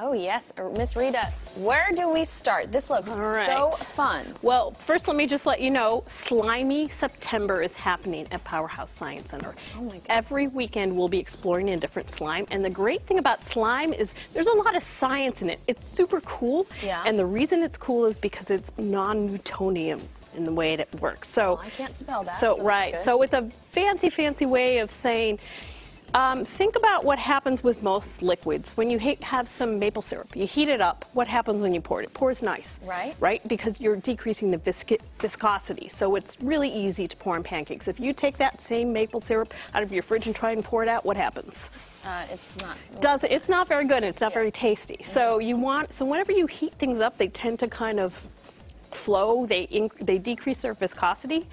Oh, yes. Miss Rita, where do we start? This looks so fun. Well, first let me just let you know, Slimy September is happening at Powerhouse Science Center. Oh my God. Every weekend we'll be exploring a different slime, and the great thing about slime is there's a lot of science in it. It's super cool, and the reason it's cool is because it's non-Newtonian in the way it works. So I can't spell that. So so it's a fancy way of saying, think about what happens with most liquids. When you have some maple syrup, you heat it up, what happens when you pour it? It pours nice. Right? Because you're decreasing the viscosity. So it's really easy to pour in pancakes. If you take that same maple syrup out of your fridge and try and pour it out, what happens? It's not very good. It's not very tasty. So whenever you heat things up, they tend to kind of flow. They decrease their viscosity.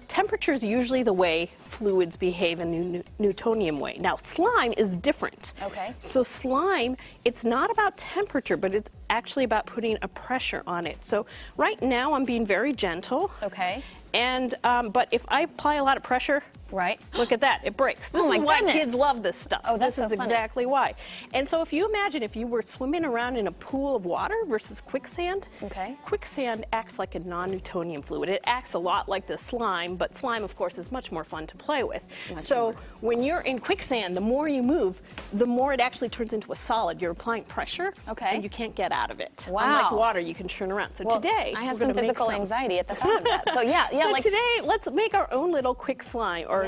Temperature is usually the way fluids behave in a Newtonian way. Now, slime is different. Okay. So slime, it's not about temperature, but it's actually about putting a pressure on it. So right now, I'm being very gentle. Okay. And but if I apply a lot of pressure, look at that, it breaks. This is why kids love this stuff. Oh, that's this is exactly why. And so if you imagine if you were swimming around in a pool of water versus quicksand, quicksand acts like a non-Newtonian fluid. It acts a lot like the slime, but slime, of course, is much more fun to play with. When you're in quicksand, the more you move, the more it actually turns into a solid. You're applying pressure, and you can't get out of it. Wow. Unlike water, you can turn around. So today, I have some physical anxiety at the thought of that. So so today, let's make our own little quick slime, or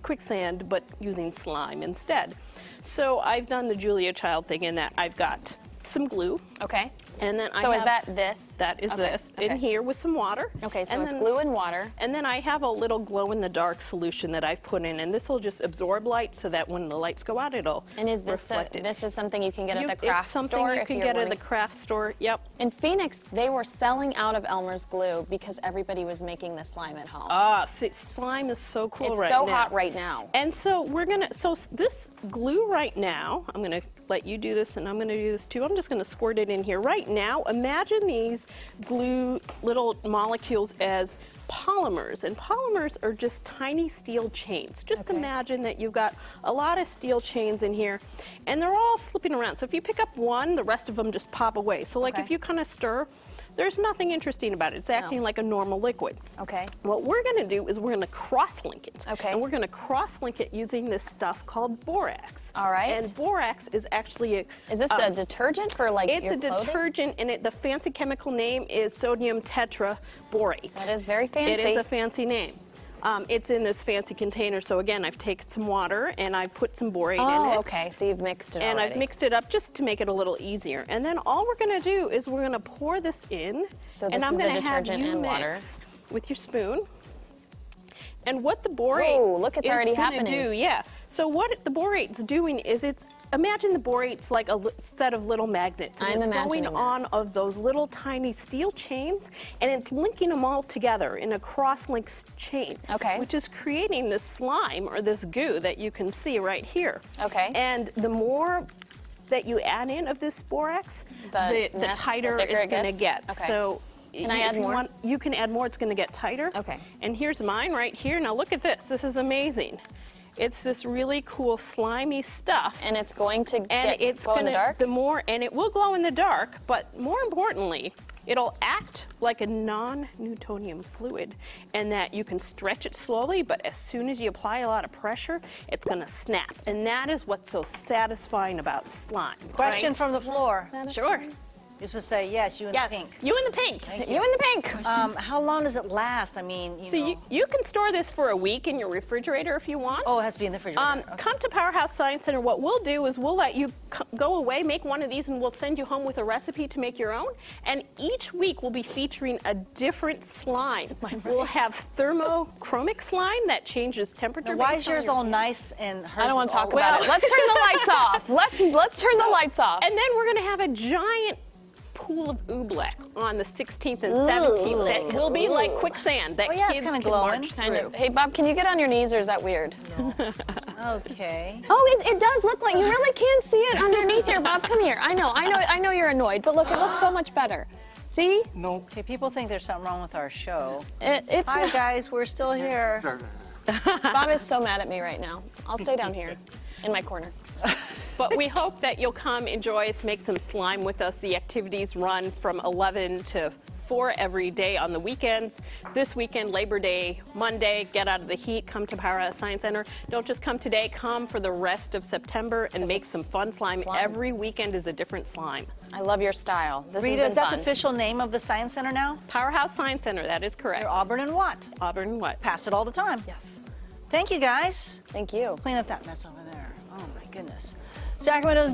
quicksand, but using slime instead. So I've done the Julia Child thing in that I've got some glue. Okay. And then is that this? That is this in here with some water. Okay, so it's glue and water. And then I have a little glow-in-the-dark solution that I've put in, and this will just absorb light so that when the lights go out, it'll reflect it. This is something you can get at the craft store? It's something you can get at the craft store, yep. In Phoenix, they were selling out of Elmer's glue because everybody was making the slime at home. See, slime is so cool right now. now. It's so hot right now. And so this glue right now, I'm gonna let you do this and I'm gonna do this too. I'm just gonna squirt it in here. Right now, imagine these glue little molecules as polymers, and polymers are just tiny steel chains. Just imagine that you've got a lot of steel chains in here and they're all slipping around. So if you pick up one, the rest of them just pop away. So like if you kind of stir, there's nothing interesting about it. It's acting like a normal liquid. Okay. What we're going to do is we're going to cross-link it. Okay. And we're going to cross-link it using this stuff called borax. All right. And borax is actually a... Is this a detergent for like your clothing? It's a detergent, and the fancy chemical name is sodium tetraborate. That is very fancy. It is a fancy name. It's in this fancy container, so again, I've taken some water and I've put some borate in it. Oh, okay, so you've mixed it And already. I've mixed it up just to make it a little easier. And then all we're gonna do is we're gonna pour this in. So this and I'm is gonna the detergent have you and water. mix with your spoon. And what the borate So what the borate's doing is imagine the borate's like a set of little magnets. And it's going on of those little tiny steel chains, and it's linking them all together in a cross-link chain. Which is creating this slime, or this goo, that you can see right here. And the more that you add in of this borax, the tighter it's going to get. So can I add more? You can add more. It's going to get tighter. And here's mine right here. Now look at this. This is amazing. It's this really cool slimy stuff. And it's going to glow in the dark? And it will glow in the dark, but more importantly, it'll act like a non-Newtonian fluid, and that you can stretch it slowly, but as soon as you apply a lot of pressure, it's going to snap. And that is what's so satisfying about slime. Question from the floor. Sure. You're supposed to say yes, you in the pink. You in the pink. You in the pink. How long does it last? I mean, you can store this for a week in your refrigerator if you want. Oh, it has to be in the refrigerator. Come to Powerhouse Science Center. What we'll do is we'll let you go away, make one of these, and we'll send you home with a recipe to make your own. And each week we'll be featuring a different slime. We'll have thermochromic slime that changes temperature. Now, why is yours all nice and hers I don't want to talk about it. Let's turn the lights off. Let's turn the lights off. And then we're going to have a giant pool of oobleck on the 16th and 17th that will be like quicksand that kids can march through. Hey, Bob, can you get on your knees, or is that weird? No. Okay. Oh, it does look like you really can see it underneath here, Bob. Come here. I know you're annoyed, but look, it looks so much better. See? No. Okay, people think there's something wrong with our show. It's Hi, guys. We're still here. Bob is so mad at me right now. I'll stay down here in my corner. But we hope that you'll come, enjoy us, make some slime with us. The activities run from 11 to 4 every day on the weekends. This weekend, Labor Day, Monday, get out of the heat, come to Powerhouse Science Center. Don't just come today, come for the rest of September and make some fun slime. Every weekend is a different slime. I love your style. This Rita, has is been that fun. the official name of the Science Center now? Powerhouse Science Center, that is correct. They're Auburn and Watt. Auburn and what? Pass it all the time. Yes. Thank you, guys. Thank you. Clean up that mess over there. Oh, my goodness. Sacramento's